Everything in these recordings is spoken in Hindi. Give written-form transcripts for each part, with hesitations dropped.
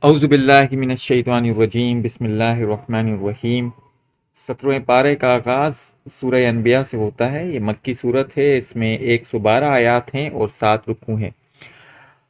औज़ुबिल्लाहि मिनश्शैतानिर्रजीम बिस्मिल्लाहिर्रहमानिर्रहीम। 17वें पारे का आगाज़ सूरह अनबिया से होता है। ये मक्की सूरत है। इसमें 112 आयात हैं और 7 रुकू हैं।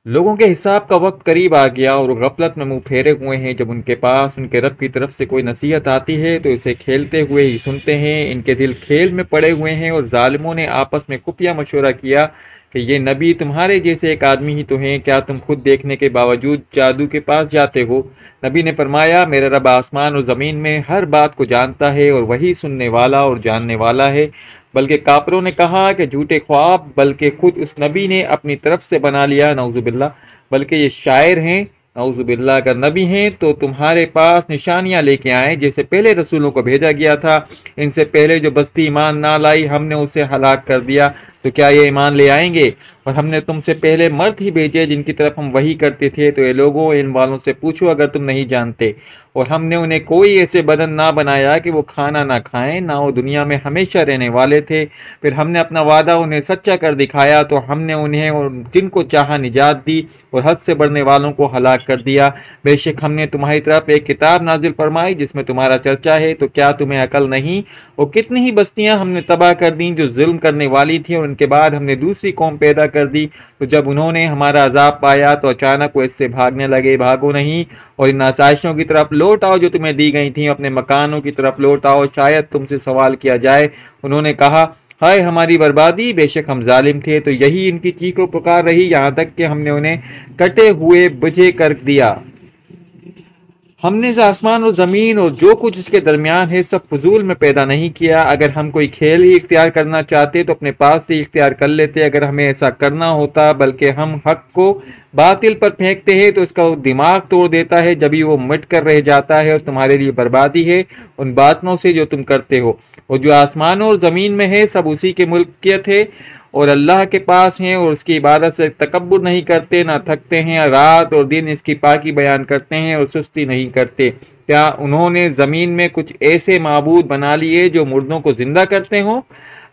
लोगों के हिसाब का वक्त करीब आ गया और गफलत में मुंह फेरे हुए हैं। जब उनके पास उनके रब की तरफ से कोई नसीहत आती है तो इसे खेलते हुए ही सुनते हैं। इनके दिल खेल में पड़े हुए हैं और जालिमों ने आपस में खुफिया मशवरा किया कि ये नबी तुम्हारे जैसे एक आदमी ही तो हैं, क्या तुम खुद देखने के बावजूद जादू के पास जाते हो। नबी ने फरमाया, मेरा रब आसमान और ज़मीन में हर बात को जानता है और वही सुनने वाला और जानने वाला है। बल्कि काफिरों ने कहा कि झूठे ख्वाब बल्कि खुद उस नबी ने अपनी तरफ से बना लिया, नऊजुबिल्ला। बल्कि ये शायर हैं, नऊजुबिल्ला। अगर नबी हैं तो तुम्हारे पास निशानियां लेके आए जैसे पहले रसूलों को भेजा गया था। इनसे पहले जो बस्ती ईमान ना लाई हमने उसे हलाक कर दिया, तो क्या ये ईमान ले आएंगे। और हमने तुमसे पहले मर्द ही भेजे जिनकी तरफ हम वही करते थे। तो ये लोगों, इन वालों से पूछो अगर तुम नहीं जानते। और हमने उन्हें कोई ऐसे बदन ना बनाया कि वो खाना ना खाएं, ना वो दुनिया में हमेशा रहने वाले थे। फिर हमने अपना वादा उन्हें सच्चा कर दिखाया तो हमने उन्हें और जिनको चाहा निजात दी और हद से बढ़ने वालों को हलाक कर दिया। बेशक हमने तुम्हारी तरफ एक किताब नाजिल फरमाई जिसमें तुम्हारा चर्चा है, तो क्या तुम्हें अकल नहीं। और कितनी ही बस्तियां हमने तबाह कर दी जो जुल्म करने वाली थी, और उनके बाद हमने दूसरी कौम पैदा कर दी। तो जब उन्होंने हमारा अजाब पाया तो अचानक वो इससे भागने लगे। भागो नहीं और इन आसाइशों की तरफ लौट आओ जो तुम्हें दी गई थी। अपने मकानों की तरफ लौट आओ, शायद तुमसे सवाल किया जाए। उन्होंने कहा, हाय हमारी बर्बादी, बेशक हम जालिम थे। तो यही इनकी चीखों पुकार रही, यहाँ तक कि हमने उन्हें कटे हुए बुझे कर दिया। हमने इस आसमान और ज़मीन और जो कुछ इसके दरमियान है सब फजूल में पैदा नहीं किया। अगर हम कोई खेल ही इख्तियार करना चाहते तो अपने पास से इख्तियार कर लेते। अगर हमें ऐसा करना होता, बल्कि हम हक को बातिल पर फेंकते हैं तो इसका वो दिमाग तोड़ देता है, जब ही वो मिट कर रह जाता है। और तुम्हारे लिए बर्बादी है उन बातों से जो तुम करते हो। और जो आसमानों और ज़मीन में है सब उसी के मुल्कियत है और अल्लाह के पास हैं। और उसकी इबादत से तकब्बुर नहीं करते, ना थकते हैं। रात और दिन इसकी पाकी बयान करते हैं और सुस्ती नहीं करते। क्या उन्होंने ज़मीन में कुछ ऐसे माबूद बना लिए जो मुर्दों को जिंदा करते हों।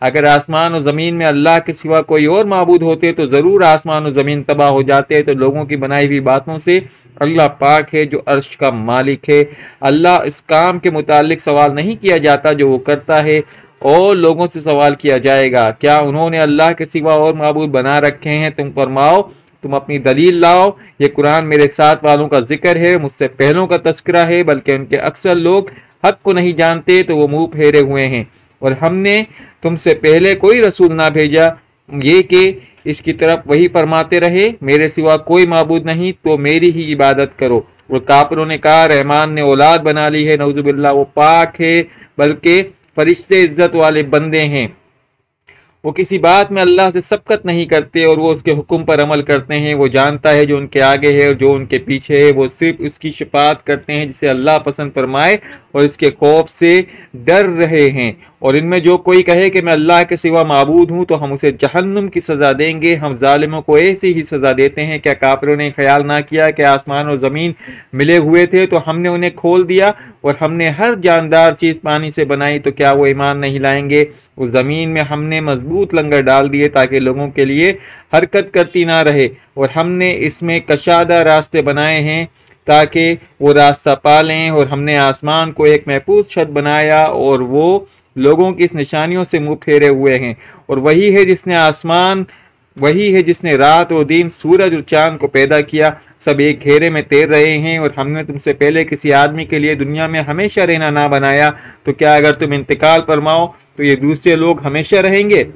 अगर आसमान और ज़मीन में अल्लाह के सिवा कोई और माबूद होते तो ज़रूर आसमान और ज़मीन तबाह हो जाते। तो लोगों की बनाई हुई बातों से अल्लाह पाक है जो अर्श का मालिक है। अल्लाह इस काम के मुतालिक सवाल नहीं किया जाता जो वो करता है, और लोगों से सवाल किया जाएगा। क्या उन्होंने अल्लाह के सिवा और माबूद बना रखे हैं। तुम फरमाओ, तुम अपनी दलील लाओ। ये कुरान मेरे साथ वालों का जिक्र है, मुझसे पहलों का तस्करा है। बल्कि उनके अक्सर लोग हक को नहीं जानते तो वो मुंह फेरे हुए हैं। और हमने तुमसे पहले कोई रसूल ना भेजा ये कि इसकी तरफ वही फरमाते रहे, मेरे सिवा कोई माबूद नहीं तो मेरी ही इबादत करो। और काफिरों ने कहा, रहमान ने औलाद बना ली है, नऊजुबिल्लाह वो पाक है, बल्कि फरिश्ते इज्जत वाले बंदे हैं। वो किसी बात में अल्लाह से सबकत नहीं करते और वो उसके हुक्म पर अमल करते हैं। वो जानता है जो उनके आगे है और जो उनके पीछे है। वो सिर्फ उसकी शफाअत करते हैं जिसे अल्लाह पसंद फरमाए और इसके खौफ से डर रहे हैं। और इनमें जो कोई कहे कि मैं अल्लाह के सिवा माबूद हूँ तो हम उसे जहन्नुम की सज़ा देंगे। हम जालिमों को ऐसी ही सज़ा देते हैं। क्या काफिरों ने ख्याल ना किया कि आसमान और ज़मीन मिले हुए थे तो हमने उन्हें खोल दिया और हमने हर जानदार चीज़ पानी से बनाई, तो क्या वो ईमान नहीं लाएंगे। उस ज़मीन में हमने मजबूत लंगर डाल दिए ताकि लोगों के लिए हरकत करती ना रहे। और हमने इसमें कशादा रास्ते बनाए हैं ताकि वो रास्ता पा लें। और हमने आसमान को एक महफूज छत बनाया और वो लोगों की इस निशानियों से मुंह फेरे हुए हैं। और वही है जिसने रात और दिन, सूरज और चांद को पैदा किया। सब एक घेरे में तैर रहे हैं। और हमने तुमसे पहले किसी आदमी के लिए दुनिया में हमेशा रहना ना बनाया, तो क्या अगर तुम इंतकाल फरमाओ तो ये दूसरे लोग हमेशा रहेंगे।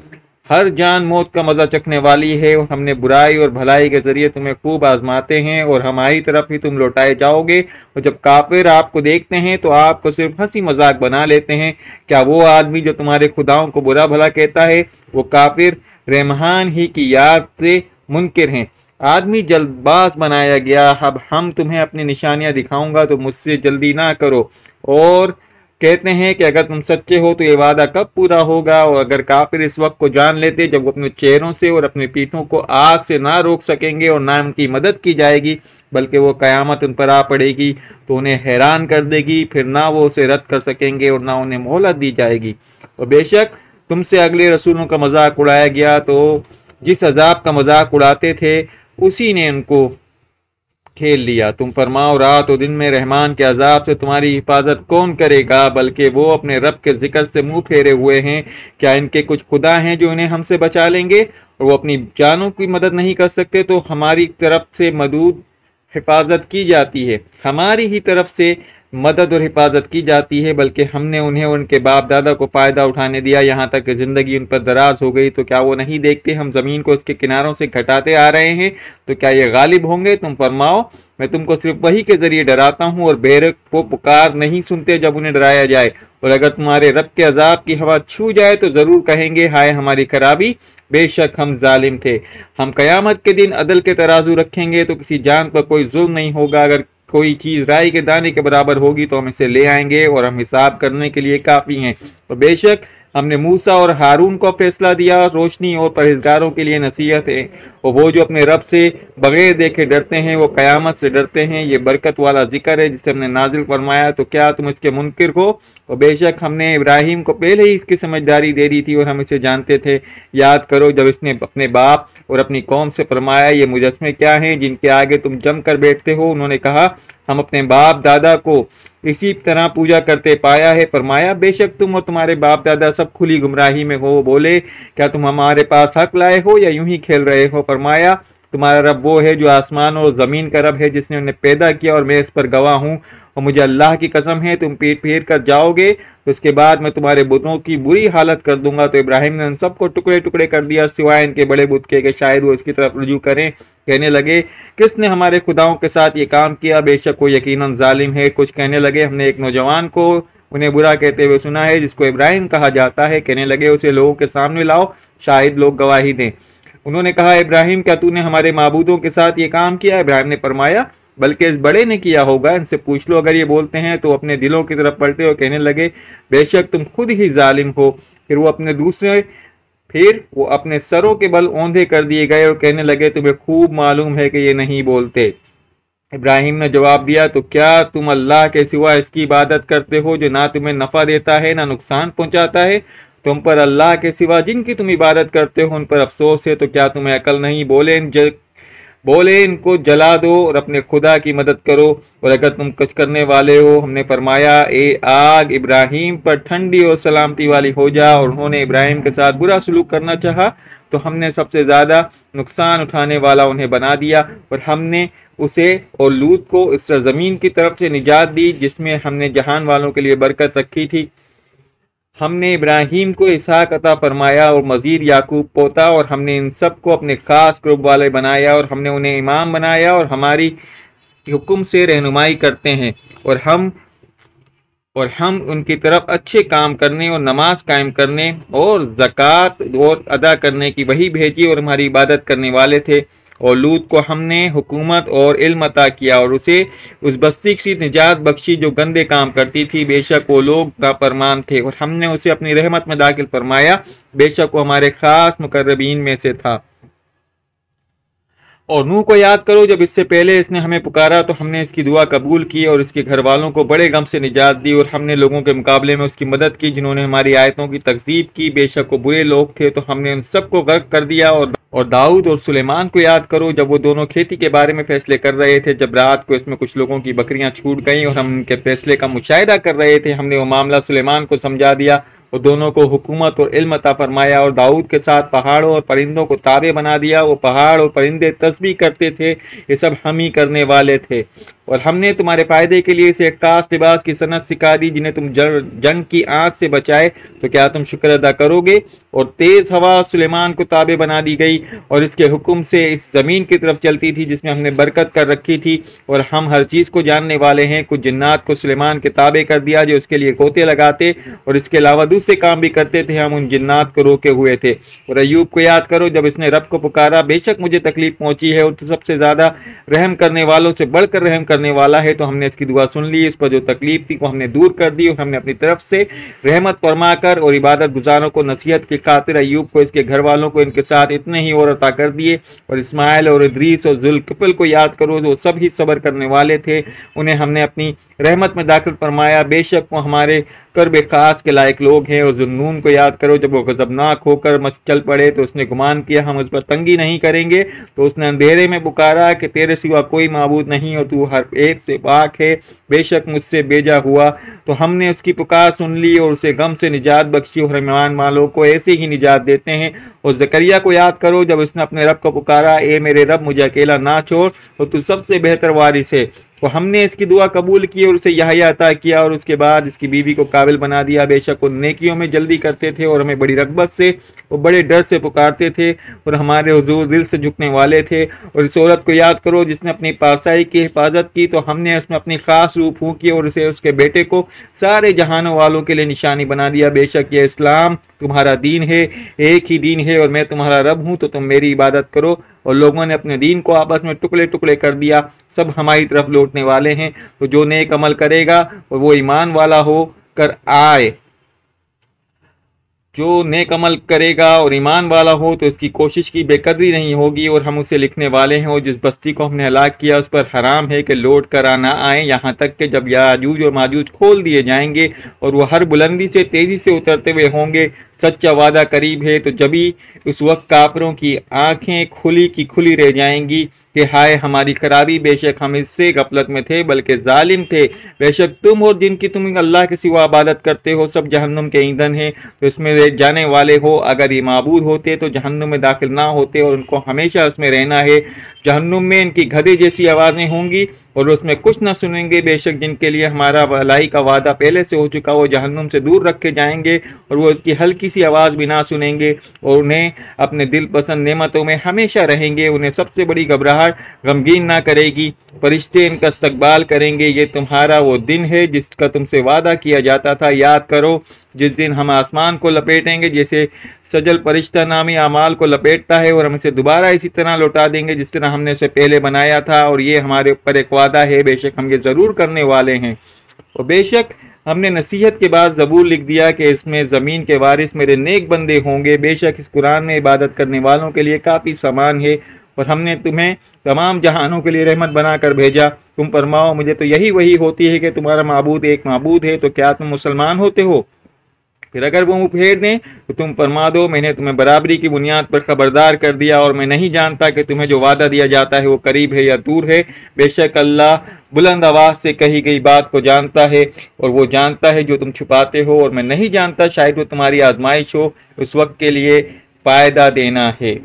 हर जान मौत का मजा चखने वाली है। और हमने बुराई और भलाई के जरिए तुम्हें खूब आजमाते हैं और हमारी तरफ ही तुम लौटाए जाओगे। और जब काफिर आपको देखते हैं तो आपको सिर्फ हंसी मजाक बना लेते हैं। क्या वो आदमी जो तुम्हारे खुदाओं को बुरा भला कहता है, वो काफिर रहमान ही की याद से मुनकिर हैं। आदमी जल्दबाज बनाया गया। अब हम तुम्हें अपनी निशानियां दिखाऊंगा तो मुझसे जल्दी ना करो। और कहते हैं कि अगर तुम सच्चे हो तो ये वादा कब पूरा होगा। और अगर काफिर इस वक्त को जान लेते जब वो अपने चेहरों से और अपनी पीठों को आग से ना रोक सकेंगे और ना उनकी मदद की जाएगी, बल्कि वो कयामत उन पर आ पड़ेगी तो उन्हें हैरान कर देगी। फिर ना वो उसे रद्द कर सकेंगे और ना उन्हें मोहलत दी जाएगी। और बेशक तुमसे अगले रसूलों का मजाक उड़ाया गया, तो जिस अजाब का मजाक उड़ाते थे उसी ने उनको खेल लिया। तुम फरमाओ रात और दिन में रहमान के अजाब से तुम्हारी हिफाजत कौन करेगा, बल्कि वो अपने रब के जिक्र से मुंह फेरे हुए हैं। क्या इनके कुछ खुदा हैं जो इन्हें हमसे बचा लेंगे, और वो अपनी जानों की मदद नहीं कर सकते। तो हमारी तरफ से मदद हिफाजत की जाती है, हमारी ही तरफ से मदद और हिफाजत की जाती है, बल्कि हमने उन्हें उनके बाप दादा को फ़ायदा उठाने दिया, यहाँ तक कि ज़िंदगी उन पर दराज हो गई। तो क्या वो नहीं देखते हम ज़मीन को इसके किनारों से घटाते आ रहे हैं, तो क्या ये गालिब होंगे। तुम फरमाओ मैं तुमको सिर्फ वही के ज़रिए डराता हूँ, और बेर को पुकार नहीं सुनते जब उन्हें डराया जाए। और अगर तुम्हारे रब के अजाब की हवा छू जाए तो ज़रूर कहेंगे हाय हमारी खराबी, बेशक हम जालिम थे। हम कयामत के दिन अदल के तराजू रखेंगे तो किसी जान पर कोई जुल्म नहीं होगा। अगर कोई चीज़ राई के दाने के बराबर होगी तो हम इसे ले आएंगे, और हम हिसाब करने के लिए काफ़ी हैं। और बेशक हमने मूसा और हारून को फैसला दिया, रोशनी और परहेजगारों के लिए नसीहत है। और वो जो अपने रब से बगैर देखे डरते हैं वो क़यामत से डरते हैं। ये बरकत वाला जिक्र है जिसे हमने नाजिल फरमाया, तो क्या तुम इसके मुनकिर हो। और बेशक हमने इब्राहिम को पहले ही इसकी समझदारी दे दी थी और हम इसे जानते थे। याद करो जब इसने अपने बाप और अपनी कौम से फरमाया ये मुजस्मे क्या हैं जिनके आगे तुम जम कर बैठते हो। उन्होंने कहा हम अपने बाप दादा को इसी तरह पूजा करते पाया है। फरमाया बेशक तुम और तुम्हारे बाप दादा सब खुली गुमराही में हो। बोले क्या तुम हमारे पास हक लाए हो या यूं ही खेल रहे हो। फरमाया तुम्हारा रब वो है जो आसमान और ज़मीन का रब है, जिसने उन्हें पैदा किया और मैं इस पर गवाह हूँ। और मुझे अल्लाह की कसम है तुम पीठ फेर कर जाओगे तो इसके बाद मैं तुम्हारे बुतों की बुरी हालत कर दूंगा। तो इब्राहिम ने उन सबको टुकड़े टुकड़े कर दिया सिवाय इनके बड़े बुत के, शायद वो इसकी तरफ रुजू करें। कहने लगे किसने हमारे खुदाओं के साथ ये काम किया, बेशक वो यकीनन जालिम है। कुछ कहने लगे हमने एक नौजवान को उन्हें बुरा कहते हुए सुना है जिसको इब्राहिम कहा जाता है। कहने लगे उसे लोगों के सामने लाओ, शायद लोग गवाही दें। उन्होंने कहा इब्राहिम क्या तूने हमारे माबूदों के साथ ये काम किया। इब्राहिम ने फरमाया बल्कि इस बड़े ने किया होगा, इनसे पूछ लो अगर ये बोलते हैं। तो अपने दिलों की तरफ पलटे और कहने लगे बेशक तुम खुद ही जालिम हो। फिर वो अपने सरों के बल औंधे कर दिए गए और कहने लगे तुम्हें खूब मालूम है कि ये नहीं बोलते। इब्राहिम ने जवाब दिया तो क्या तुम अल्लाह के सिवा इसकी इबादत करते हो जो ना तुम्हें नफ़ा देता है ना नुकसान पहुंचाता है। तुम पर अल्लाह के सिवा जिनकी तुम इबादत करते हो उन पर अफसोस है। तो क्या तुम्हें अकल नहीं। बोले इनको जला दो और अपने खुदा की मदद करो, और अगर तुम कुछ करने वाले हो। हमने फरमाया ए आग इब्राहिम पर ठंडी और सलामती वाली हो जा। और उन्होंने इब्राहिम के साथ बुरा सलूक करना चाहा तो हमने सबसे ज़्यादा नुकसान उठाने वाला उन्हें बना दिया। और हमने उसे और लूत को इस ज़मीन की तरफ से निजात दी जिसमें हमने जहान वालों के लिए बरकत रखी थी। हमने इब्राहिम को इसहाक अता फरमाया और मजीद याकूब पोता, और हमने इन सब को अपने खास ग्रुप वाले बनाया और हमने उन्हें इमाम बनाया और हमारी हुक्म से रहनुमाई करते हैं। और हम उनकी तरफ अच्छे काम करने और नमाज कायम करने और ज़कात और अदा करने की वही भेजी और हमारी इबादत करने वाले थे। और लूत को हमने हुकूमत और इल्म अता किया और उसे उस बस्ती की निजात बख्शी जो गंदे काम करती थी। बेशक वो लोग नाफरमान थे और हमने उसे अपनी रहमत में दाखिल फरमाया, बेशक वो हमारे खास मुकर्रबीन में से था। और नूह को याद करो जब इससे पहले इसने हमें पुकारा तो हमने इसकी दुआ कबूल की और इसके घर वालों को बड़े गम से निजात दी। और हमने लोगों के मुकाबले में उसकी मदद की जिन्होंने हमारी आयतों की तकजीब की। बेशक वो बुरे लोग थे तो हमने उन सबको गर्क कर दिया। और दाऊद और सुलेमान को याद करो जब वो दोनों खेती के बारे में फैसले कर रहे थे। जब रात को इसमें कुछ लोगों की बकरियां छूट गईं और हम उनके फैसले का मुशाहिदा कर रहे थे, हमने वो मामला सुलेमान को समझा दिया और दोनों को हुकूमत और इल्म अता फरमाया। और दाऊद के साथ पहाड़ों और परिंदों को ताबे बना दिया। वो पहाड़ और परिंदे तस्बीह करते थे, ये सब हम ही करने वाले थे। और हमने तुम्हारे फायदे के लिए इसे खास लिबास की सनत सिखा दी जिन्हें तुम जंग की आंच से बचाए। तो क्या तुम शुक्र अदा करोगे। और तेज हवा सुलेमान को ताबे बना दी गई और इसके हुक्म से इस जमीन की तरफ चलती थी जिसमें हमने बरकत कर रखी थी। और हम हर चीज को जानने वाले हैं। कुछ जिन्नात को सुलेमान के ताबे कर दिया जो उसके लिए गोते लगाते और इसके अलावा दूसरे काम भी करते थे। हम उन जिन्नात को रोके हुए थे। और अय्यूब को याद करो जब इसने रब को पुकारा, बेशक मुझे तकलीफ पहुंची है और तो सबसे ज्यादा रहम करने वालों से बढ़कर रहम करने वाला है। तो हमने इसकी दुआ सुन ली, इस पर जो तकलीफ थी वो हमने दूर कर दी और हमने अपनी तरफ से रहमत फरमाकर और इबादत गुजारों को नसीहत की खातिर अय्यूब को इसके घर वालों को इनके साथ इतने ही और अता कर दिए। और इस्माइल और इद्रीस और जुल्किफल को याद करो जो सब ही सब्र करने वाले थे, उन्हें हमने अपनी रहमत में दाखिल फरमाया। बेशक वो हमारे कर्ब खास के लायक लोग हैं। और जुन्नून को याद करो, जब वो गजबनाक होकर मच चल पड़े तो उसने गुमान किया हम उस पर तंगी नहीं करेंगे, तो उसने अंधेरे में पुकारा कि तेरे सिवा कोई माबूद नहीं और तू हर एक से पाक है, बेशक मुझसे भेजा हुआ। तो हमने उसकी पुकार सुन ली और उसे गम से निजात बख्शी और ईमान वालों को ऐसे ही निजात देते हैं। और जकरिया को याद करो, जब उसने अपने रब को पुकारा, ए मेरे रब मुझे अकेला ना छोड़ और तू सबसे बेहतर वारिस है। तो हमने इसकी दुआ कबूल की और उसे यहया अता किया और उसके बाद इसकी बीवी को काबिल बना दिया। बेशक वो नेकियों में जल्दी करते थे और हमें बड़ी रग़बत से और बड़े डर से पुकारते थे और हमारे हुजूर दिल से झुकने वाले थे। और इस औरत को याद करो जिसने अपनी पारसाई की हिफाजत की, तो हमने उसमें अपनी खास रूह फूंकी और उसे उसके बेटे को सारे जहानों वालों के लिए निशानी बना दिया। बेशक ये इस्लाम तुम्हारा दीन है, एक ही दीन है और मैं तुम्हारा रब हूँ, तो तुम मेरी इबादत करो। और लोगों ने अपने दीन को आपस में टुकड़े टुकड़े कर दिया, सब हमारी तरफ लौटने वाले हैं। तो जो नेक अमल करेगा और वो ईमान वाला हो कर आए, जो नेक अमल करेगा और ईमान वाला हो तो उसकी कोशिश की बेकदरी नहीं होगी और हम उसे लिखने वाले हैं। और जिस बस्ती को हमने हलाक किया उस पर हराम है कि लौट कर आना आए, यहाँ तक कि जब याजूज और माजूज खोल दिए जाएंगे और वह हर बुलंदी से तेजी से उतरते हुए होंगे। सच्चा वादा करीब है। तो जभी उस वक्त काफिरों की आंखें खुली की खुली रह जाएंगी कि हाय हमारी खराबी, बेशक हम इससे गफलत में थे बल्कि जालिम थे। बेशक तुम और जिनकी तुम अल्लाह के सिवा इबादत करते हो सब जहन्नुम के ईंधन हैं, तो इसमें जाने वाले हो। अगर ये माबूद होते तो जहन्नुम में दाखिल ना होते और उनको हमेशा उसमें रहना है। जहन्नुम में इनकी गधे जैसी आवाज़ें होंगी और उसमें कुछ न सुनेंगे। बेशक जिनके लिए हमारा भलाई का वादा पहले से हो चुका, वो जहन्नुम से दूर रखे जाएंगे और वो उसकी हल्की सी आवाज़ भी ना सुनेंगे और उन्हें अपने दिल पसंद नेमतों में हमेशा रहेंगे। उन्हें सबसे बड़ी घबराहट गमगीन ना करेगी, फरिश्ते इनका इस्तकबाल करेंगे। ये तुम्हारा वो दिन है जिसका तुमसे वादा किया जाता था। याद करो जिस दिन हम आसमान को लपेटेंगे जैसे सजल फरिश्ता नामी अमाल को लपेटता है, और हम इसे दोबारा इसी तरह लौटा देंगे जिस तरह हमने उसे पहले बनाया था। और ये हमारे ऊपर एक वादा है, बेशक हम ये ज़रूर करने वाले हैं। और बेशक हमने नसीहत के बाद ज़बूर लिख दिया कि इसमें ज़मीन के वारिस मेरे नेक बंदे होंगे। बेशक इस कुरान में इबादत करने वालों के लिए काफ़ी सामान है और हमने तुम्हें तमाम जहानों के लिए रहमत बनाकर भेजा। तुम फरमाओ मुझे तो यही वही होती है कि तुम्हारा माबूद एक माबूद है, तो क्या तुम मुसलमान होते हो? फिर अगर वो मुँह फेर दें तो तुम फरमा दो मैंने तुम्हें बराबरी की बुनियाद पर खबरदार कर दिया और मैं नहीं जानता कि तुम्हें जो वादा दिया जाता है वो करीब है या दूर है। बेशक अल्लाह बुलंद आवाज़ से कही गई बात को जानता है और वो जानता है जो तुम छुपाते हो, और मैं नहीं जानता शायद वो तुम्हारी आजमाइश हो, उस वक्त के लिए फ़ायदा देना है।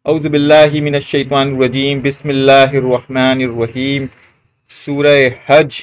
औज़ु बिल्लाहि मिनश शैतानिर रजीम, बिस्मिल्लाहिर रहमानिर रहीम। सूरह हज,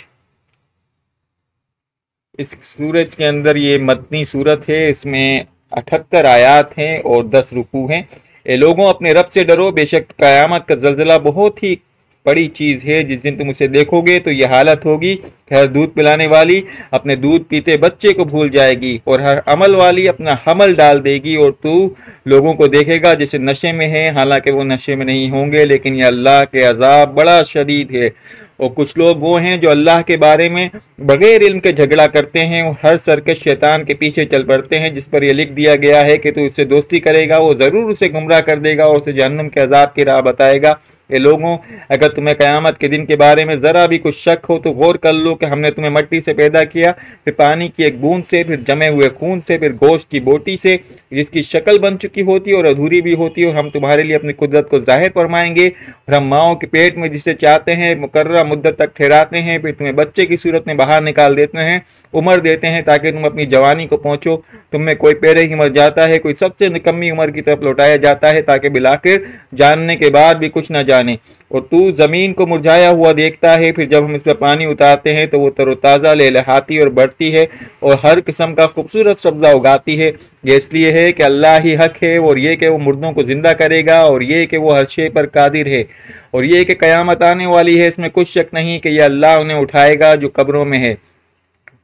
इस सूरज के अंदर ये मदनी सूरत है। इसमें 78 आयात हैं और 10 रुकू हैं। ए लोगों अपने रब से डरो, बेशक क़यामत का ज़ल्ज़ला बहुत ही बड़ी चीज़ है। जिस दिन तुम उसे देखोगे तो ये हालत होगी कि हर दूध पिलाने वाली अपने दूध पीते बच्चे को भूल जाएगी और हर अमल वाली अपना हमल डाल देगी, और तू लोगों को देखेगा जैसे नशे में है, हालांकि वो नशे में नहीं होंगे, लेकिन ये अल्लाह के अजाब बड़ा शदीद है। और कुछ लोग वो हैं जो अल्लाह के बारे में बगैर इल्म के झगड़ा करते हैं और हर सरकश शैतान के पीछे चल पड़ते हैं, जिस पर यह लिख दिया गया है कि तू इससे दोस्ती करेगा वो ज़रूर उसे गुमराह कर देगा और उसे जहन्नुम के अजाब की राह बताएगा। ये लोगों अगर तुम्हें क़यामत के दिन के बारे में ज़रा भी कुछ शक हो तो गौर कर लो कि हमने तुम्हें मिट्टी से पैदा किया, फिर पानी की एक बूंद से, फिर जमे हुए खून से, फिर गोश्त की बोटी से जिसकी शक्ल बन चुकी होती है और अधूरी भी होती है, और हम तुम्हारे लिए अपनी कुदरत को जाहिर फरमाएंगे। और हम माओं के पेट में जिसे चाहते हैं मुकर्रर मुद्दत तक ठहराते हैं, फिर तुम्हें बच्चे की सूरत में बाहर निकाल देते हैं, उम्र देते हैं ताकि तुम अपनी जवानी को पहुँचो। तुम में कोई पहले ही मर जाता है, कोई सबसे निकम्मी उम्र की तरफ लौटाया जाता है ताकि बिलाखिर जानने के बाद भी कुछ न जाने। और तू ज़मीन को मुरझाया हुआ देखता है, फिर जब हम इस पर पानी उतारते हैं तो वो तरोताज़ा लहलहाती और बढ़ती है और हर किस्म का खूबसूरत सब्ज़ा उगाती है। ये इसलिए है कि अल्लाह ही हक है, और ये कि वो मुर्दों को ज़िंदा करेगा, और ये कि वो हर शे पर कादिर है, और ये कि क़यामत आने वाली है, इसमें कुछ शक नहीं कि यह अल्लाह उन्हें उठाएगा जो कब्रों में है।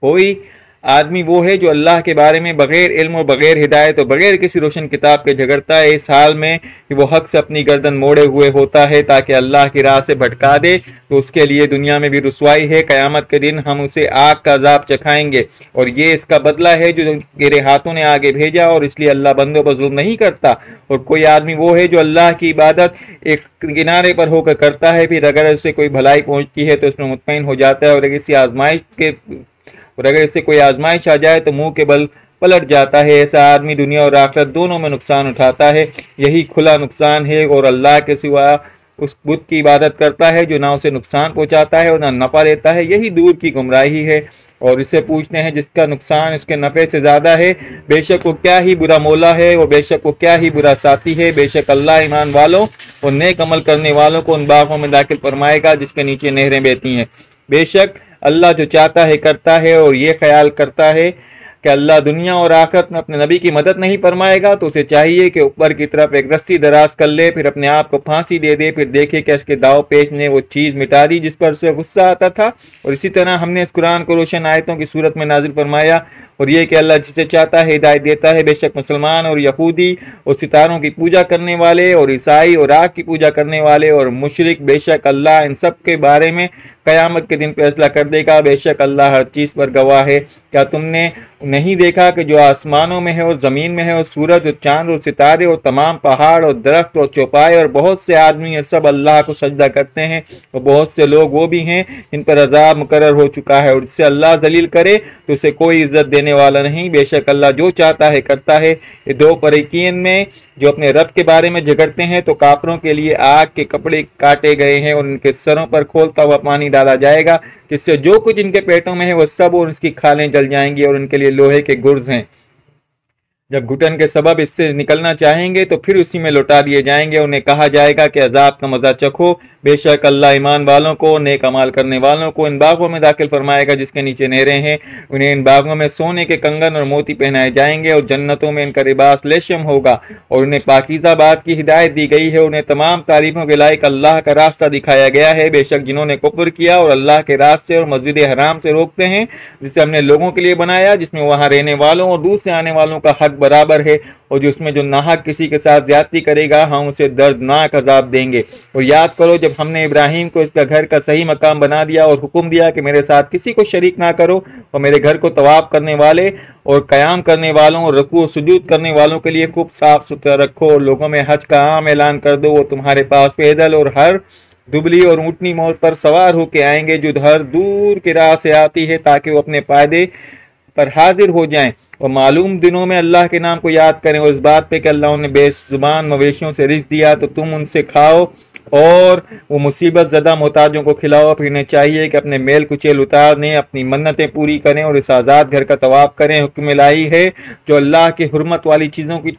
कोई आदमी वो है जो अल्लाह के बारे में बगैर इल्म और बगैर हिदायत और बगैर किसी रोशन किताब के झगड़ता है, इस हाल में कि वो हक से अपनी गर्दन मोड़े हुए होता है ताकि अल्लाह की राह से भटका दे, तो उसके लिए दुनिया में भी रुसवाई है। क़यामत के दिन हम उसे आग का अजाब चखाएंगे और ये इसका बदला है जो तेरे हाथों ने आगे भेजा, और इसलिए अल्लाह बंदों पर जुल्म नहीं करता। और कोई आदमी वो है जो अल्लाह की इबादत एक किनारे पर होकर करता है, फिर अगर उसे कोई भलाई पहुँचती है तो उसमें मुतमईन हो जाता है, और किसी आजमाइश के और अगर इससे कोई आजमाइश आ जाए तो मुंह के बल पलट जाता है। ऐसा आदमी दुनिया और आखिरत दोनों में नुकसान उठाता है। यही खुला नुकसान है। और अल्लाह के सिवा उस बुत की इबादत करता है जो ना उसे नुकसान पहुंचाता है और ना नफा देता है। यही दूर की गुमराही है। और इससे पूछते हैं जिसका नुकसान इसके नफे से ज्यादा है, बेशक वो क्या ही बुरा मौला है और बेशक वो क्या ही बुरा साथी है। बेशक अल्लाह ईमान वालों और नेक अमल करने वालों को उन बागों में दाखिल फरमाएगा जिसके नीचे नहरें बहती हैं। बेशक अल्लाह जो चाहता है करता है। और ये ख्याल करता है कि अल्लाह दुनिया और आखिरत में अपने नबी की मदद नहीं फरमाएगा तो उसे चाहिए कि ऊपर की तरफ एक रस्सी दराज कर ले, फिर अपने आप को फांसी दे दे, फिर देखे कि इसके दाव पेच ने वो चीज़ मिटा दी जिस पर उसे गुस्सा आता था। और इसी तरह हमने इस कुरान को रोशन आयतों की सूरत में नाजिल फरमाया और ये कि अल्लाह जिसे चाहता है हिदायत देता है। बेशक मुसलमान और यहूदी और सितारों की पूजा करने वाले और ईसाई और आग की पूजा करने वाले और मुशरिक, बेशक अल्लाह इन सब के बारे में कयामत के दिन फैसला कर देगा। बेशक अल्लाह हर चीज़ पर गवाह है। क्या तुमने नहीं देखा कि जो आसमानों में है और ज़मीन में है और सूरज और चांद और सितारे और तमाम पहाड़ और दरख्त और चौपाए और बहुत से आदमी ये सब अल्लाह को सजदा करते हैं और बहुत से लोग वो भी हैं जिन पर अजाब मुकर्रर हो चुका है। और जिसे अल्लाह जलील करे तो उसे कोई इज्जत देने वाला नहीं। बेशक अल्लाह जो चाहता है करता है। ये दो फरीकीन में जो अपने रब के बारे में झगड़ते हैं तो काफरों के लिए आग के कपड़े काटे गए हैं और उनके सरों पर खोलता हुआ पानी डाला जाएगा जिससे जो कुछ इनके पेटों में है वह सब और उसकी खालें जल जाएंगी और उनके लिए लोहे के गुर्ज हैं। जब घुटन के सबब इससे निकलना चाहेंगे तो फिर उसी में लौटा दिए जाएंगे। उन्हें कहा जाएगा कि अजाब का मजा चखो। बेशक अल्लाह ईमान वालों को नेक अमाल करने वालों को इन बागों में दाखिल फरमाएगा जिसके नीचे नहरें हैं। उन्हें इन बागों में सोने के कंगन और मोती पहनाए जाएंगे और जन्नतों में इनका लिबास लेशम होगा और उन्हें पाकीज़ा बात की हिदायत दी गई है। उन्हें तमाम तारीफों के लायक अल्लाह का रास्ता दिखाया गया है। बेशक जिन्होंने कुफ्र किया और अल्लाह के रास्ते और मस्जिद हराम से रोकते हैं जिसे हमने लोगों के लिए बनाया, जिसमें वहाँ रहने वालों और दूर से आने वालों का हक बराबर है, और जिसमें जो नाहक किसी के साथ ज्यादती करेगा हम उसे दर्दनाक अजाब देंगे। और याद करो जब हमने इब्राहिम को इसका घर का सही मकाम बना दिया और हुक्म दिया कि मेरे साथ किसी को शरीक ना करो और मेरे घर को तवाफ करने वाले और कयाम करने वालों और रुकू और सुजूद करने वालों के लिए खूब साफ सुथरा रखो और लोगों में हज का आम ऐलान कर दो। वो तुम्हारे पास पैदल और हर दुबली और ऊँटनी मोर पर सवार होके आएंगे जो हर दूर की राह से आती है ताकि वो अपने फायदे पर हाजिर हो जाएं और मालूम दिनों में अल्लाह के नाम को याद करें और इस बात पे कि अल्लाह उन्हें बेजुबान मवेशियों से रिज़्क दिया तो तुम उनसे खाओ और वो मुसीबत ज़दा मोहताजों को खिलाओ। फिर इन्हें चाहिए कि अपने मेल कुचेल उतारने, अपनी मन्नतें पूरी करें और इस आज़ाद घर का तवाफ करें। हुक्म इलाही है जो अल्लाह की हुर्मत वाली चीज़ों की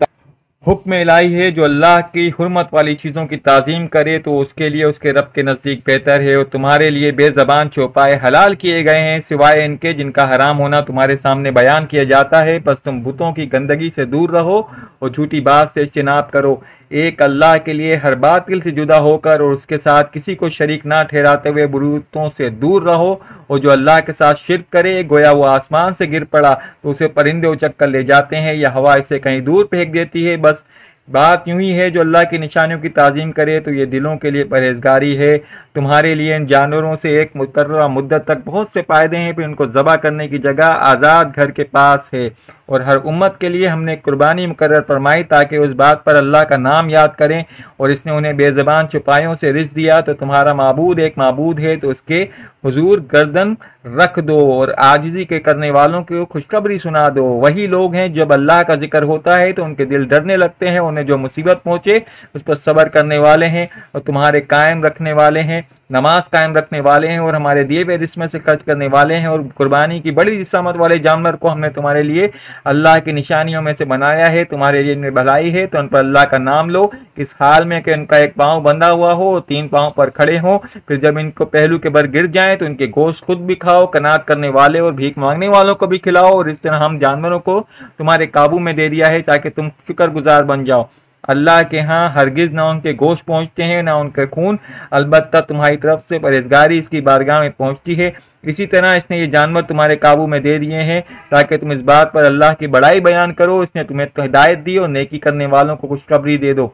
हुक्म इलाही है जो अल्लाह की हुर्मत वाली चीज़ों की ताज़ीम करे तो उसके लिए उसके रब के नज़दीक बेहतर है। और तुम्हारे लिए बेज़बान चौपाए हलाल किए गए हैं सिवाय इनके जिनका हराम होना तुम्हारे सामने बयान किया जाता है। बस तुम बुतों की गंदगी से दूर रहो और झूठी बात से इज्तनाब करो। एक अल्लाह के लिए हर बातिल से जुदा होकर और उसके साथ किसी को शरीक ना ठहराते हुए बुतों से दूर रहो। और जो अल्लाह के साथ शिर्क करे गोया वो आसमान से गिर पड़ा तो उसे परिंदे उचक कर ले जाते हैं या हवा इसे कहीं दूर फेंक देती है। बस बात यूं ही है जो अल्लाह की निशानियों की ताज़ीम करे तो ये दिलों के लिए परहेजगारी है। तुम्हारे लिए इन जानवरों से एक मुकर्ररा मुद्दत तक बहुत से फ़ायदे हैं, फिर उनको ज़बह करने की जगह आज़ाद घर के पास है। और हर उम्मत के लिए हमने कुर्बानी मुकर्रर फरमाई ताकि उस बात पर अल्लाह का नाम याद करें। और इसने उन्हें बेज़बान चौपायों से रिज़्क दिया तो तुम्हारा माबूद एक माबूद है तो उसके हुजूर गर्दन रख दो और आजिज़ी के करने वालों को खुशखबरी सुना दो। वही लोग हैं जब अल्लाह का जिक्र होता है तो उनके दिल डरने लगते हैं। उन्हें जो मुसीबत पहुंचे उस पर सब्र करने वाले हैं और तुम्हारे कायम रखने वाले हैं, नमाज कायम रखने वाले हैं और हमारे दिए हुए जिस्म से खर्च करने वाले हैं। और कुर्बानी की बड़ी जिस्मत वाले जानवर को हमने तुम्हारे लिए अल्लाह की निशानियों में से बनाया है। तुम्हारे लिए इनमें भलाई है तो उन पर अल्लाह का नाम लो इस हाल में कि उनका एक पाँव बंधा हुआ हो और तीन पाँव पर खड़े हों। फिर जब इनको पहलू के बर गिर जाएं तो इनके गोश्त खुद भी खाओ, कनात करने वाले और भीख मांगने वालों को भी खिलाओ। और इस तरह हम जानवरों को तुम्हारे काबू में दे दिया है ताकि तुम शुक्रगुजार बन जाओ। अल्लाह के यहाँ हरगिज ना उनके गोश्त पहुँचते हैं ना उनके खून, अलबत्ता तुम्हारी तरफ से परहेजगारी इसकी बारगाह में पहुँचती है। इसी तरह इसने ये जानवर तुम्हारे काबू में दे दिए हैं ताकि तुम इस बात पर अल्लाह की बड़ाई बयान करो। इसने तुम्हें हिदायत दी और नेकी करने वालों को खुशखबरी दे दो।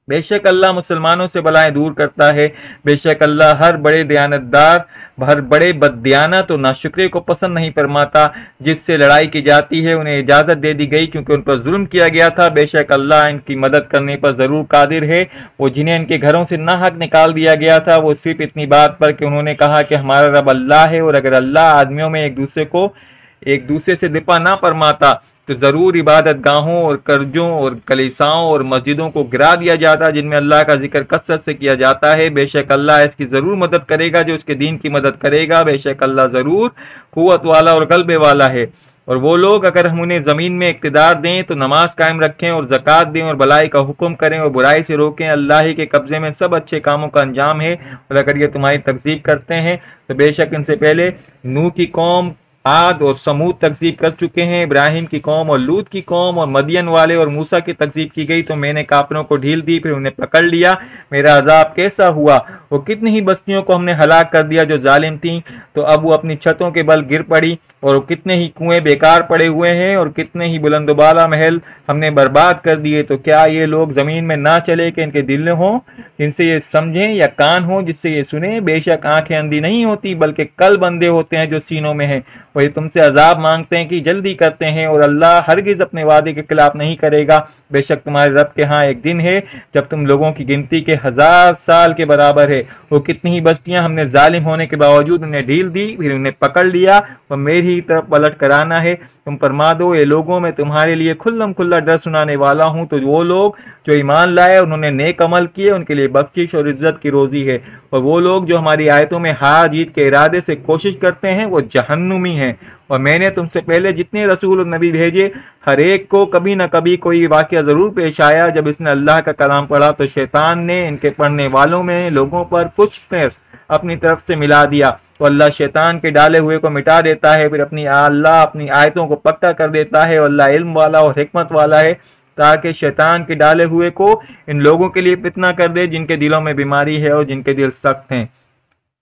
बेशक अल्लाह मुसलमानों से बलाएं दूर करता है। बेशक अल्लाह हर बड़े दयानतदार, हर बड़े बददियानत और नाशुक्रे को पसंद नहीं फरमाता। जिससे लड़ाई की जाती है उन्हें इजाज़त दे दी गई क्योंकि उन पर जुल्म किया गया था। बेशक अल्लाह इनकी मदद करने पर ज़रूर कादिर है। वो जिन्हें इनके घरों से नाहक निकाल दिया गया था, वो सिर्फ इतनी बात पर कि उन्होंने कहा कि हमारा रब अल्लाह है, और अगर अल्लाह आदमियों में एक दूसरे से दिफा ना फरमाता तो जरूर इबादत गाहों और कर्जों और कलीसाओं और मस्जिदों को गिरा दिया जाता जिनमें अल्लाह का जिक्र कसरत से किया जाता है। बेशक अल्लाह इसकी जरूर मदद करेगा जो उसके दीन की मदद करेगा। बेशक अल्लाह जरूर कुव्वत वाला और गलबे वाला है। और वो लोग अगर हम उन्हें जमीन में इक्तदार दें तो नमाज कायम रखें और ज़कात दें और भलाई का हुक्म करें और बुराई से रोकें। अल्लाह ही के कब्जे में सब अच्छे कामों का अंजाम है। और अगर ये तुम्हारी तकज़ीब करते हैं तो बेशक इनसे पहले नूह की कौम, आद और समूद तकजीब कर चुके हैं। इब्राहिम की कौम और लूत की कौम और मदियन वाले और मूसा की तकजीब की गई तो मैंने काफिरों को ढील दी, फिर उन्हें पकड़ लिया। मेरा अजाब कैसा हुआ। वो कितनी ही बस्तियों को हमने हलाक कर दिया जो जालिम थीं, तो अब वो अपनी छतों के बल गिर पड़ी। और कितने ही कुएं बेकार पड़े हुए हैं और कितने ही बुलंदबाला महल हमने बर्बाद कर दिए। तो क्या ये लोग जमीन में ना चले कि इनके दिल हों जिनसे ये समझें, या कान हो जिससे ये सुने। बेशक आंखें अंधी नहीं होती बल्कि कल बंदे होते हैं जो सीनों में हैं। वही तुमसे अजाब मांगते हैं कि जल्दी करते हैं, और अल्लाह हरगिज अपने वादे के खिलाफ नहीं करेगा। बेशक तुम्हारे रब के यहाँ एक दिन है जब तुम लोगों की गिनती के 1000 साल के बराबर है। वो कितनी ही बस्तियां हमने जालिम होने के बावजूद उन्हें ढील दी, फिर उन्हें पकड़ लिया और मेरी ही तरफ पलट कर आना है। तुम फरमा दो, ये लोगों में तुम्हारे लिए खुल्लम खुल्ला डर सुनाने वाला हूँ। तो वो लोग जो ईमान लाए उन्होंने नेक अमल किए उनके लिए बख्शिश और इज्जत की रोजी है। और वो लोग जो हमारी आयतों में हार जीत के इरादे से कोशिश करते हैं वो जहन्नुमी हैं। और मैंने तुमसे पहले जितने रसूल और नबी भेजे हर एक को कभी न कभी कोई वाक़या जरूर पेश आया। जब इसने अल्लाह का कलाम पढ़ा तो शैतान ने इनके पढ़ने वालों में लोगों पर कुछ अपनी तरफ से मिला दिया। तो अल्लाह शैतान के डाले हुए को मिटा देता है, फिर अल्लाह अपनी आयतों को पक्का कर देता है। और अल्लाह इल्म वाला और हिकमत वाला है ताकि शैतान के डाले हुए को इन लोगों के लिए फितना कर दे जिनके दिलों में बीमारी है और जिनके दिल सख्त हैं।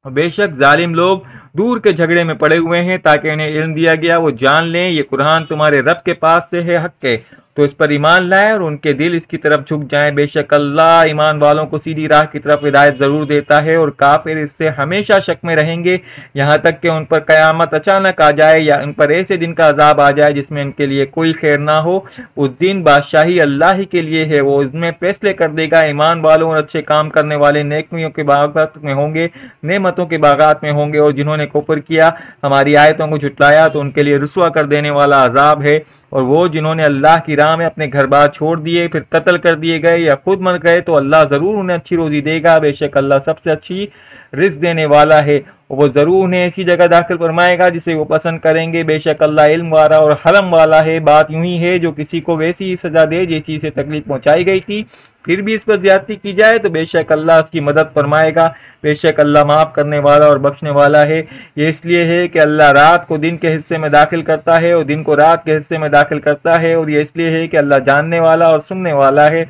बेशक जालिम लोग दूर के झगड़े में पड़े हुए हैं ताकि इन्हें इल्म दिया गया वो जान लें ये कुरान तुम्हारे रब के पास से है, हक के, तो इस पर ईमान लाए और उनके दिल इसकी तरफ झुक जाएं। बेशक अल्लाह ईमान वालों को सीधी राह की तरफ हिदायत जरूर देता है और काफिर इससे हमेशा शक में रहेंगे यहाँ तक कि उन पर कयामत अचानक आ जाए या उन पर ऐसे दिन का अजाब आ जाए जिसमें इनके लिए कोई खैर ना हो। उस दिन बादशाही अल्लाह ही के लिए है, वो इसमें फैसले कर देगा। ईमान वालों और अच्छे काम करने वाले नेकियों के बागात में होंगे, नेमतों के बागात में होंगे, और जिन्होंने कुफ्र किया हमारी आयतों को झुटलाया तो उनके लिए रुसवा कर देने वाला अजाब है। और वो जिन्होंने अल्लाह की राह में अपने घर बार छोड़ दिए फिर कत्ल कर दिए गए या खुद मर गए तो अल्लाह जरूर उन्हें अच्छी रोजी देगा। बेशक अल्लाह सबसे अच्छी रिस्क देने वाला है और वो जरूर उन्हें ऐसी जगह दाखिल फरमाएगा जिसे वो पसंद करेंगे। बेशक अल्लाह इल्म वाला और हलम वाला है। बात यूं ही है जो किसी को वैसी ही सजा दे जैसी इसे तकलीफ पहुंचाई गई थी, फिर भी इस पर ज्यादती की जाए तो बेशक अल्लाह उसकी मदद फरमाएगा। बेशक अल्लाह माफ करने वाला और बख्शने वाला है। ये इसलिए है कि अल्लाह रात को दिन के हिस्से में दाखिल करता है और दिन को रात के हिस्से में दाखिल करता है, और ये इसलिए है कि अल्लाह जानने वाला और सुनने वाला है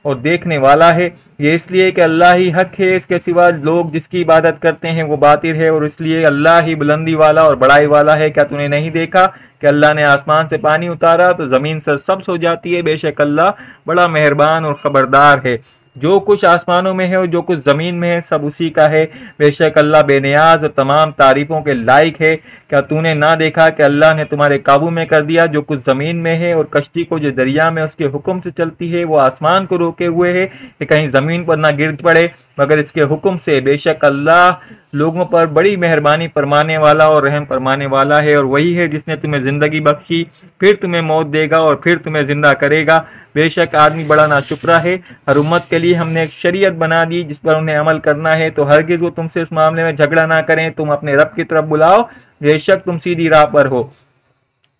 और देखने वाला है। ये इसलिए कि अल्लाह ही हक है, इसके सिवा लोग जिसकी इबादत करते हैं वो बातिल है, और इसलिए अल्लाह ही बुलंदी वाला और बड़ाई वाला है। क्या तूने नहीं देखा कि अल्लाह ने आसमान से पानी उतारा तो जमीन सरसब्ज हो जाती है। बेशक अल्लाह बड़ा मेहरबान और खबरदार है। जो कुछ आसमानों में है और जो कुछ जमीन में है सब उसी का है। बेशक अल्लाह बेनियाज और तमाम तारीफों के लायक है। क्या तूने ना देखा कि अल्लाह ने तुम्हारे काबू में कर दिया जो कुछ जमीन में है, और कश्ती को जो दरिया में उसके हुक्म से चलती है वो आसमान को रोके हुए है कि कहीं जमीन पर ना गिर पड़े मगर इसके हुक्म से। बेशक अल्लाह लोगों पर बड़ी मेहरबानी फरमाने वाला और रहम फरमाने वाला है। और वही है जिसने तुम्हें जिंदगी बख्शी, फिर तुम्हें मौत देगा और फिर तुम्हें जिंदा करेगा। बेशक आदमी बड़ा नाशुक्रा है। हर उम्मत के लिए हमने एक शरीयत बना दी जिस पर उन्हें अमल करना है, तो हरगिज वो तुमसे इस मामले में झगड़ा ना करें। तुम अपने रब की तरफ बुलाओ, बेशक तुम सीधी राह पर हो,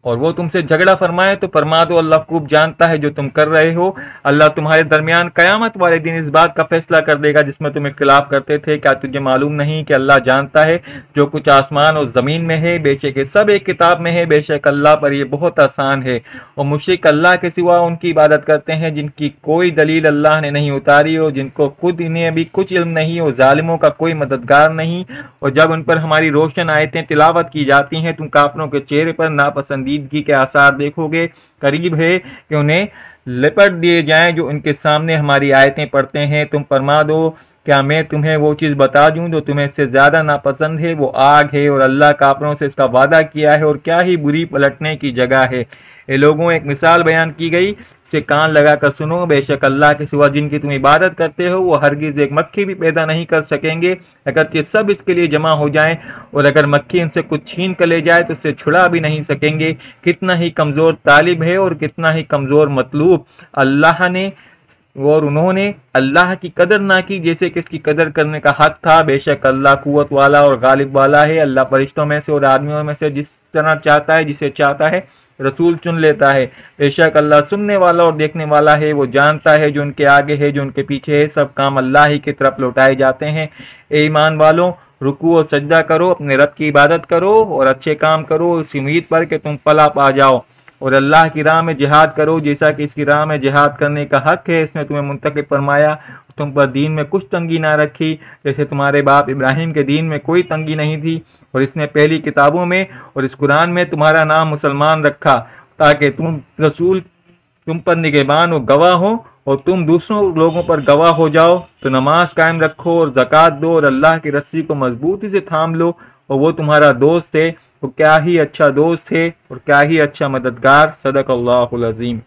और वो तुमसे झगड़ा फरमाए तो फरमा दो अल्लाह खूब जानता है जो तुम कर रहे हो। अल्लाह तुम्हारे दरमियान कयामत वाले दिन इस बात का फैसला कर देगा जिसमें तुम इख्तिलाफ करते थे। क्या तुझे मालूम नहीं कि अल्लाह जानता है जो कुछ आसमान और ज़मीन में है, बेशक ये सब एक किताब में है। बेशक अल्लाह पर यह बहुत आसान है। और मुशरिक अल्लाह के सिवा उनकी इबादत करते हैं जिनकी कोई दलील अल्लाह ने नहीं उतारी और जिनको खुद इन्हें अभी कुछ इल्म नहीं और जालिमों का कोई मददगार नहीं। और जब उन पर हमारी रोशन आयतें तिलावत की जाती हैं तुम काफिरों के चेहरे पर नापसंदीदगी के आसार देखोगे। करीब है कि उन्हें लिपट दिए जाएं जो इनके सामने हमारी आयतें पढ़ते हैं। तुम फरमा दो, क्या मैं तुम्हें वो चीज़ बता दूं जो तुम्हें इससे ज़्यादा नापसंद है? वो आग है और अल्लाह काफिरों से इसका वादा किया है, और क्या ही बुरी पलटने की जगह है। ये लोगों, एक मिसाल बयान की गई, इसे कान लगाकर सुनो। बेशक अल्लाह के सिवा जिनकी तुम इबादत करते हो वो हरगिज़ एक मक्खी भी पैदा नहीं कर सकेंगे, अगर ये सब इसके लिए जमा हो जाएं, और अगर मक्खी इनसे कुछ छीन कर ले जाए तो उससे छुड़ा भी नहीं सकेंगे। कितना ही कमज़ोर तालिब है और कितना ही कमज़ोर मतलूब। अल्लाह ने और उन्होंने अल्लाह की कदर ना की जैसे कि इसकी कदर करने का हक था। बेशक अल्लाह कुव्वत वाला और गालिब वाला है। अल्लाह फरिश्तों में से और आदमियों में से जिस तरह चाहता है, जिसे चाहता है रसूल चुन लेता है। बेशक अल्लाह सुनने वाला और देखने वाला है। वो जानता है जो उनके आगे है, जो उनके पीछे है। सब काम अल्लाह ही की तरफ लौटाए जाते हैं। ए ईमान वालों, रुकू और सजदा करो, अपने रब की इबादत करो और अच्छे काम करो, इस उम्मीद पर कि तुम फलाह पा जाओ। और अल्लाह की राह में जिहाद करो जैसा कि इसकी राह में जिहाद करने का हक है। इसने तुम्हें मुंतकिब फरमाया, तुम पर दीन में कुछ तंगी ना रखी, जैसे तुम्हारे बाप इब्राहिम के दीन में कोई तंगी नहीं थी। और इसने पहली किताबों में और इस कुरान में तुम्हारा नाम मुसलमान रखा, ताकि तुम रसूल तुम पर निगहबान और गवाह हो, और तुम दूसरों लोगों पर गवाह हो जाओ। तो नमाज कायम रखो और ज़कात दो और अल्लाह की रस्सी को मजबूती से थाम लो, और वो तुम्हारा दोस्त है। वो क्या ही अच्छा दोस्त है और क्या ही अच्छा मददगार। सदक़ल्लाहुल अज़ीम।